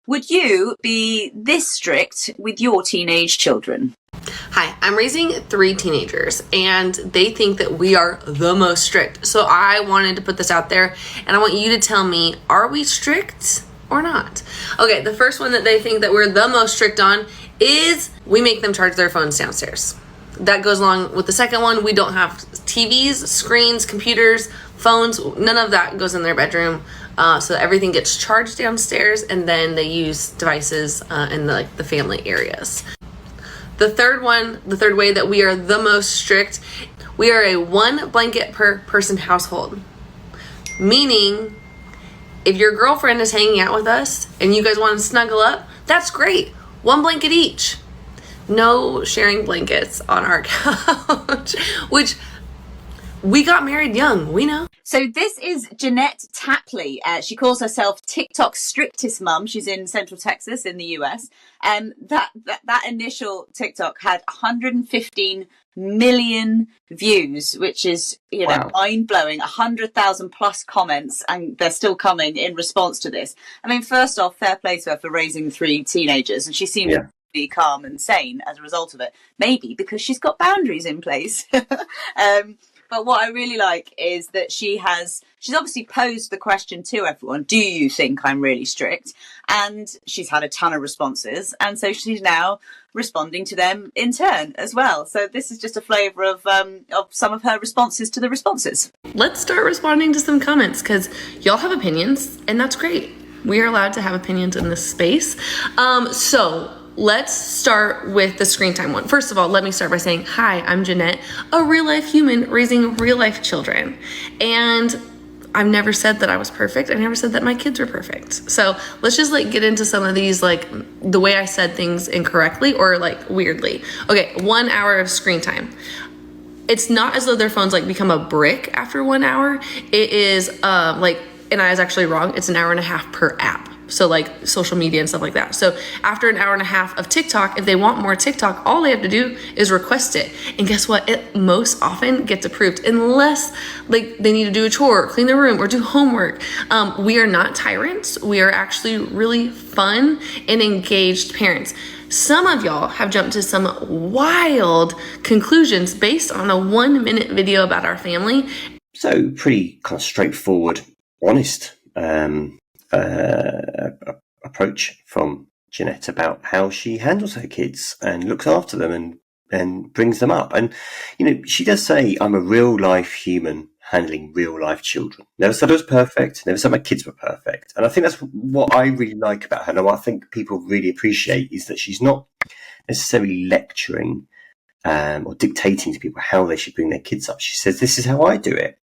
Would you be this strict with your teenage children? Hi, I'm raising 3 teenagers and they think that we are the most strict. So I wanted to put this out there and I want you to tell me, are we strict or not? Okay, the first one that they think that we're the most strict on is we make them charge their phones downstairs. That goes along with the second one. We don't have TVs, screens, computers, phones, none of that goes in their bedroom. So everything gets charged downstairs and then they use devices in the family areas. The third way that we are the most strict, we are a 1 blanket per person household. Meaning, if your girlfriend is hanging out with us and you guys want to snuggle up, that's great. 1 blanket each. No sharing blankets on our couch, which we got married young, we know. So this is Jeanette Tapley. She calls herself TikTok's strictest mum. She's in Central Texas in the US. That initial TikTok had 115 million views, which is, Wow. mind-blowing. 100,000 plus comments, and they're still coming in response to this. I mean, first off, fair play to her for raising 3 teenagers, and she seems to be calm and sane as a result of it. Maybe because she's got boundaries in place. But what I really like is that she's obviously posed the question to everyone, do you think I'm really strict? And she's had a ton of responses. And so she's now responding to them in turn as well. So this is just a flavour of some of her responses to the responses. Let's start responding to some comments because y'all have opinions and that's great. We are allowed to have opinions in this space. So let's start with the screen time one. First of all, let me start by saying, hi, I'm Jeanette, a real life human raising real life children. And I've never said that I was perfect. I never said that my kids were perfect. So let's just get into some of these, the way I said things incorrectly or weirdly. Okay, 1 hour of screen time. It's not as though their phones become a brick after 1 hour. It is and I was actually wrong. It's 1.5 hours per app. So social media and stuff like that. So after 1.5 hours of TikTok, if they want more TikTok, all they have to do is request it. And guess what? It most often gets approved unless they need to do a chore, clean the room, or do homework. We are not tyrants. We are actually really fun and engaged parents. Some of y'all have jumped to some wild conclusions based on a 1-minute video about our family. So pretty kind of straightforward, honest approach from Jeanette about how she handles her kids and looks after them and brings them up. And, she does say, I'm a real life human handling real life children. Never said I was perfect. Never said my kids were perfect. And I think that's what I really like about her. And what I think people really appreciate is that she's not necessarily lecturing or dictating to people how they should bring their kids up. She says, this is how I do it.